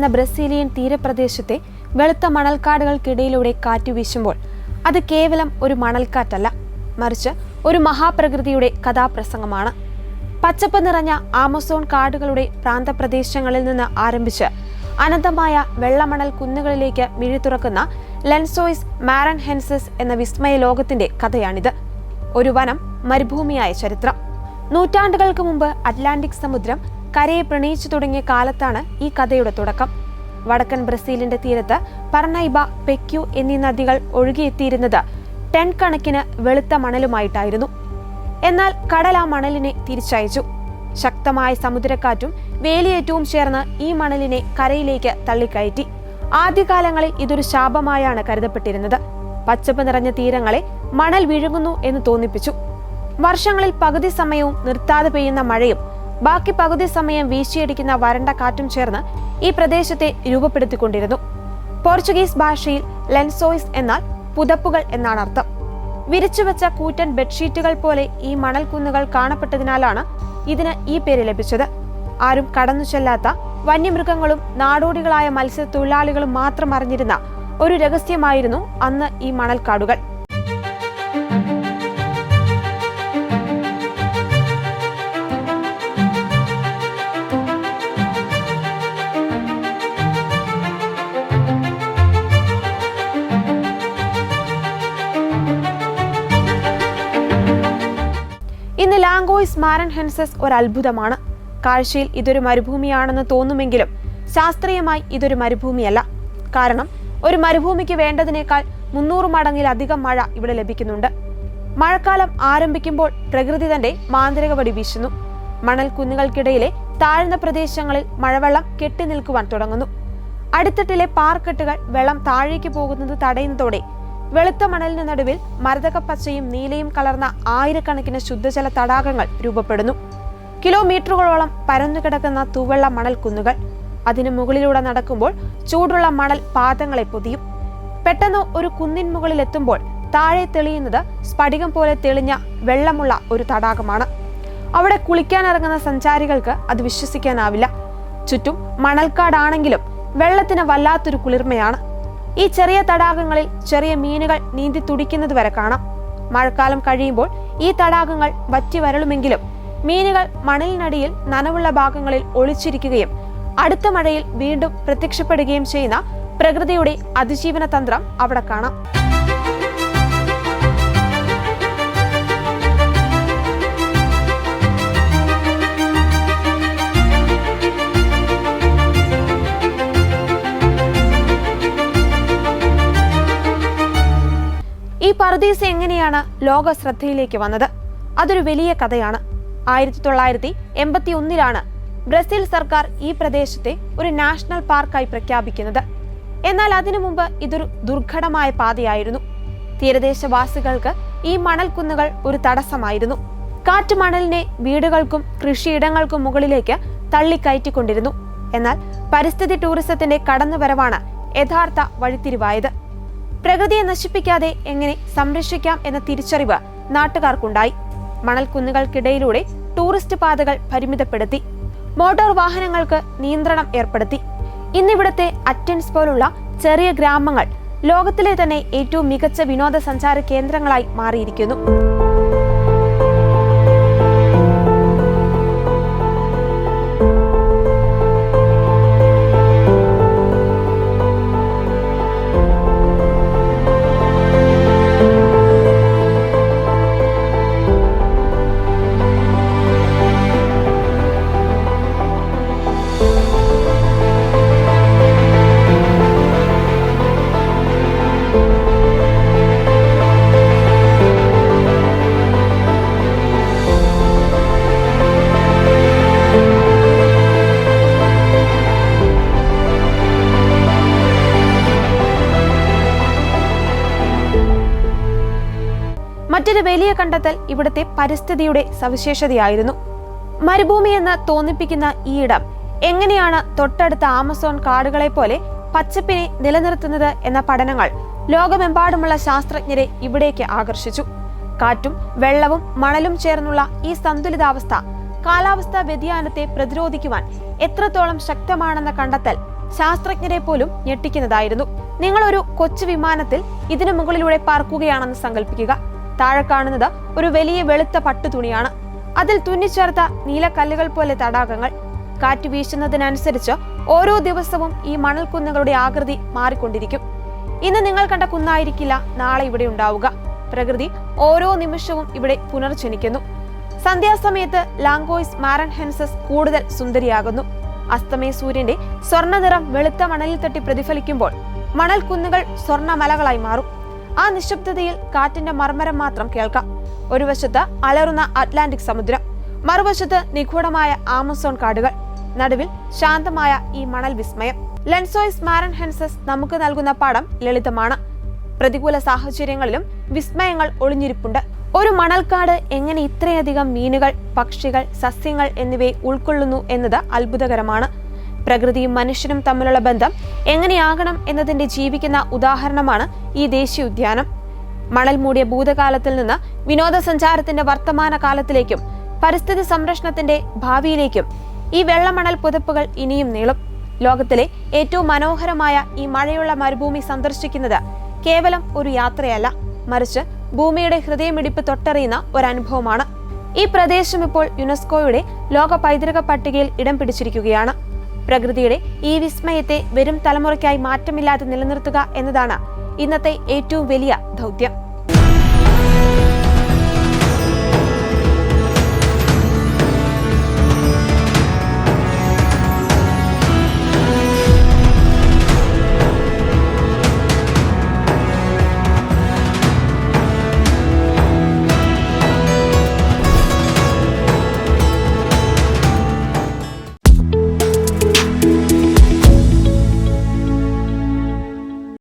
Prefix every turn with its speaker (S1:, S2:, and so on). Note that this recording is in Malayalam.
S1: എന്ന ബ്രസീലിയൻ തീരപ്രദേശത്തെ വെളുത്ത മണൽക്കാടുകൾക്കിടയിലൂടെ കാറ്റുവീശുമ്പോൾ അത് കേവലം ഒരു മണൽക്കാറ്റല്ല, മറിച്ച് ഒരു മഹാപ്രകൃതിയുടെ കഥാപ്രസംഗമാണ്. പച്ചപ്പ് നിറഞ്ഞ ആമസോൺ കാടുകളുടെ പ്രാന്തപ്രദേശങ്ങളിൽ നിന്ന് ആരംഭിച്ച് അനന്തമായ വെള്ളമണൽ കുന്നുകളിലേക്ക് മിഴി തുറക്കുന്ന ലെൻസോയ്സ് മാരൻഹെൻസിസ് എന്ന വിസ്മയ ലോകത്തിന്റെ കഥയാണിത്. ഒരു വനം മരുഭൂമിയായ ചരിത്രം. നൂറ്റാണ്ടുകൾക്ക് മുമ്പ് അറ്റ്ലാന്റിക് സമുദ്രം കരയെ പ്രണയിച്ചു തുടങ്ങിയ കാലത്താണ് ഈ കഥയുടെ തുടക്കം. വടക്കൻ ബ്രസീലിന്റെ തീരത്ത് പറനൈബ, പെക്യു എന്നീ നദികൾ ഒഴുകിയെത്തിയിരുന്നത് ടൺ കണക്കിന് വെളുത്ത മണലുമായിട്ടായിരുന്നു. എന്നാൽ കടൽ ആ മണലിനെ തിരിച്ചയച്ചു. ശക്തമായ സമുദ്രക്കാറ്റും വേലിയേറ്റവും ചേർന്ന് ഈ മണലിനെ കരയിലേക്ക് തള്ളിക്കയറ്റി. ആദ്യകാലങ്ങളിൽ ഇതൊരു ശാപമായാണ് കരുതപ്പെട്ടിരുന്നത്. പച്ചപ്പ് നിറഞ്ഞ തീരങ്ങളെ മണൽ വിഴുങ്ങുന്നു എന്ന് തോന്നിപ്പിച്ചു. വർഷങ്ങളിൽ പകുതി സമയവും നിർത്താതെ പെയ്യുന്ന മഴയും ബാക്കി പകുതി സമയം വീശിയടിക്കുന്ന വരണ്ട കാറ്റും ചേർന്ന് ഈ പ്രദേശത്തെ രൂപപ്പെടുത്തിക്കൊണ്ടിരുന്നു. പോർച്ചുഗീസ് ഭാഷയിൽ ലെൻസോയ്സ് എന്നാൽ പുതപ്പുകൾ എന്നാണ് അർത്ഥം. വിരിച്ചുവെച്ച കൂറ്റൻ ബെഡ്ഷീറ്റുകൾ പോലെ ഈ മണൽക്കുന്നുകൾ കാണപ്പെട്ടതിനാലാണ് ഇതിന് ഈ പേര് ലഭിച്ചത്. ആരും കടന്നു ചെല്ലാത്ത വന്യമൃഗങ്ങളും നാടോടികളായ മത്സ്യത്തൊഴിലാളികളും മാത്രം അറിഞ്ഞിരുന്ന ഒരു രഹസ്യമായിരുന്നു അന്ന് ഈ മണൽക്കാടുകൾ. ഇന്ന് ലാംഗോയ്സ് മാരൻഹെൻസിസ് ഒരു അത്ഭുതമാണ്. കാഴ്ചയിൽ ഇതൊരു മരുഭൂമിയാണെന്ന് തോന്നുമെങ്കിലും ശാസ്ത്രീയമായി ഇതൊരു മരുഭൂമിയല്ല. കാരണം ഒരു മരുഭൂമിക്ക് വേണ്ടതിനേക്കാൾ 300 മടങ്ങിലധികം മഴ ഇവിടെ ലഭിക്കുന്നുണ്ട്. മഴക്കാലം ആരംഭിക്കുമ്പോൾ പ്രകൃതി തന്റെ മാന്ത്രിക വടി വീശുന്നു. മണൽ കുന്നുകൾക്കിടയിലെ താഴ്ന്ന പ്രദേശങ്ങളിൽ മഴവെള്ളം കെട്ടി നിൽക്കുവാൻ തുടങ്ങുന്നു. അടിത്തട്ടിലെ പാറക്കെട്ടുകൾ വെള്ളം താഴേക്ക് പോകുന്നത് തടയുന്നതോടെ വെളുത്ത മണലിന് നടുവിൽ മരതകപ്പച്ചയും നീലയും കലർന്ന ആയിരക്കണക്കിന് ശുദ്ധജല തടാകങ്ങൾ രൂപപ്പെടുന്നു. കിലോമീറ്ററുകളോളം പരന്നുകിടക്കുന്ന തൂവെള്ള മണൽ കുന്നുകൾ. അതിനു മുകളിലൂടെ നടക്കുമ്പോൾ ചൂടുള്ള മണൽ പാദങ്ങളെ പൊതിയും. പെട്ടെന്ന് ഒരു കുന്നിൻ മുകളിലെത്തുമ്പോൾ താഴെ തെളിയുന്നത് സ്ഫടികം പോലെ തെളിഞ്ഞ വെള്ളമുള്ള ഒരു തടാകമാണ്. അവിടെ കുളിക്കാനിറങ്ങുന്ന സഞ്ചാരികൾക്ക് അത് വിശ്വസിക്കാനാവില്ല. ചുറ്റും മണൽക്കാടാണെങ്കിലും വെള്ളത്തിന് വല്ലാത്തൊരു കുളിർമയാണ്. ഈ ചെറിയ തടാകങ്ങളിൽ ചെറിയ മീനുകൾ നീന്തി തുടിക്കുന്നത് വരെ കാണാം. മഴക്കാലം കഴിയുമ്പോൾ ഈ തടാകങ്ങൾ വറ്റി വരളുമെങ്കിലും മീനുകൾ മണലിനടിയിൽ നനവുള്ള ഭാഗങ്ങളിൽ ഒളിച്ചിരിക്കുകയും അടുത്ത മഴയിൽ വീണ്ടും പ്രത്യക്ഷപ്പെടുകയും ചെയ്യുന്ന പ്രകൃതിയുടെ അതിജീവന തന്ത്രം അവിടെ കാണാം. ഈ പറുദീസ എങ്ങനെയാണ് ലോക ശ്രദ്ധയിലേക്ക് വന്നത്? അതൊരു വലിയ കഥയാണ്. 1981 ബ്രസീൽ സർക്കാർ ഈ പ്രദേശത്തെ ഒരു നാഷണൽ പാർക്കായി പ്രഖ്യാപിക്കുന്നത്. എന്നാൽ അതിനു മുമ്പ് ഇതൊരു ദുർഘടമായ പാതയായിരുന്നു. തീരദേശവാസികൾക്ക് ഈ മണൽക്കുന്നുകൾ ഒരു തടസ്സമായിരുന്നു. കാറ്റ് മണലിനെ വീടുകൾക്കും കൃഷിയിടങ്ങൾക്കും മുകളിലേക്ക് തള്ളിക്കയറ്റിക്കൊണ്ടിരുന്നു. എന്നാൽ പരിസ്ഥിതി ടൂറിസത്തിന്റെ കടന്നുവരവാണ് യഥാർത്ഥ വഴിത്തിരിവായത്. പ്രകൃതിയെ നശിപ്പിക്കാതെ എങ്ങനെ സംരക്ഷിക്കാം എന്ന തിരിച്ചറിവ് നാട്ടുകാർക്കുണ്ടായി. മണൽക്കുന്നുകൾക്കിടയിലൂടെ ടൂറിസ്റ്റ് പാതകൾ പരിമിതപ്പെടുത്തി. മോട്ടോർ വാഹനങ്ങൾക്ക് നിയന്ത്രണം ഏർപ്പെടുത്തി. ഇന്നിവിടുത്തെ അറ്റൻസ് പോലുള്ള ചെറിയ ഗ്രാമങ്ങൾ ലോകത്തിലെ തന്നെ ഏറ്റവും മികച്ച വിനോദസഞ്ചാര കേന്ദ്രങ്ങളായി മാറിയിരിക്കുന്നു. മറ്റൊരു വലിയ കണ്ടെത്തൽ ഇവിടുത്തെ പരിസ്ഥിതിയുടെ സവിശേഷതയായിരുന്നു. മരുഭൂമി എന്ന് തോന്നിപ്പിക്കുന്ന ഈ ഇടം എങ്ങനെയാണ് തൊട്ടടുത്ത ആമസോൺ കാടുകളെ പോലെ പച്ചപ്പിനെ നിലനിർത്തുന്നത് എന്ന പഠനങ്ങൾ ലോകമെമ്പാടുമുള്ള ശാസ്ത്രജ്ഞരെ ഇവിടേക്ക് ആകർഷിച്ചു. കാറ്റും വെള്ളവും മണലും ചേർന്നുള്ള ഈ സന്തുലിതാവസ്ഥ കാലാവസ്ഥാ വ്യതിയാനത്തെ പ്രതിരോധിക്കുവാൻ എത്രത്തോളം ശക്തമാണെന്ന കണ്ടെത്തൽ ശാസ്ത്രജ്ഞരെ പോലും ഞെട്ടിക്കുന്നതായിരുന്നു. നിങ്ങളൊരു കൊച്ചു വിമാനത്തിൽ ഇതിനു മുകളിലൂടെ പറക്കുകയാണെന്ന് സങ്കല്പിക്കുക. താഴെ കാണുന്നത് ഒരു വലിയ വെളുത്ത പട്ടുതുണിയാണ്. അതിൽ തുന്നിച്ചേർത്ത നീലക്കല്ലുകൾ പോലെ തടാകങ്ങൾ. കാറ്റ് വീശുന്നതിനനുസരിച്ച് ഓരോ ദിവസവും ഈ മണൽക്കുന്നുകളുടെ ആകൃതി മാറിക്കൊണ്ടിരിക്കും. ഇന്ന് നിങ്ങൾ കണ്ട കുന്നായിരിക്കില്ല നാളെ ഇവിടെ ഉണ്ടാവുക. പ്രകൃതി ഓരോ നിമിഷവും ഇവിടെ പുനർജനിക്കുന്നു. സന്ധ്യാസമയത്ത് ലാംഗോയ്സ് മാരൻഹെൻസസ് കൂടുതൽ സുന്ദരിയാകുന്നു. അസ്തമയ സൂര്യന്റെ സ്വർണ്ണ നിറം വെളുത്ത മണലിൽ തട്ടി പ്രതിഫലിക്കുമ്പോൾ മണൽക്കുന്നുകൾ സ്വർണ്ണമലകളായി മാറും. ആ നിശബ്ദതയിൽ കാറ്റിന്റെ മർമ്മരം മാത്രം കേൾക്കാം. ഒരു വശത്ത് അലറുന്ന അറ്റ്ലാന്റിക് സമുദ്രം, മറുവശത്ത് നിഗൂഢമായ ആമസോൺ കാടുകൾ, നടുവിൽ ശാന്തമായ ഈ മണൽ വിസ്മയം. ലാംഗോയ്സ് മാരൻഹെൻസസ് നമുക്ക് നൽകുന്ന പാഠം ലളിതമാണ്. പ്രതികൂല സാഹചര്യങ്ങളിലും വിസ്മയങ്ങൾ ഒളിഞ്ഞിരിപ്പുണ്ട്. ഒരു മണൽക്കാട് എങ്ങനെ ഇത്രയധികം മീനുകൾ, പക്ഷികൾ, സസ്യങ്ങൾ എന്നിവയെ ഉൾക്കൊള്ളുന്നു എന്നത് അത്ഭുതകരമാണ്. പ്രകൃതിയും മനുഷ്യനും തമ്മിലുള്ള ബന്ധം എങ്ങനെയാകണം എന്നതിന്റെ ജീവിക്കുന്ന ഉദാഹരണമാണ് ഈ ദേശീയോദ്യാനം. മണൽ മൂടിയ ഭൂതകാലത്തിൽ നിന്ന് വിനോദസഞ്ചാരത്തിന്റെ വർത്തമാന കാലത്തിലേക്കും പരിസ്ഥിതി സംരക്ഷണത്തിന്റെ ഭാവിയിലേക്കും ഈ വെള്ളമണൽ പുതപ്പുകൾ ഇനിയും നീളും. ലോകത്തിലെ ഏറ്റവും മനോഹരമായ ഈ മഴയുള്ള മരുഭൂമി സന്ദർശിക്കുന്നത് കേവലം ഒരു യാത്രയല്ല, മറിച്ച് ഭൂമിയുടെ ഹൃദയമിടിപ്പ് തൊട്ടറിയുന്ന ഒരനുഭവമാണ്. ഈ പ്രദേശം ഇപ്പോൾ യുനെസ്കോയുടെ ലോക പൈതൃക പട്ടികയിൽ ഇടം പിടിച്ചിരിക്കുകയാണ്. പ്രകൃതിയുടെ ഈ വിസ്മയത്തെ വരും തലമുറയ്ക്കായി മാറ്റമില്ലാതെ നിലനിർത്തുക എന്നതാണ് ഇന്നത്തെ ഏറ്റവും വലിയ ദൗത്യം.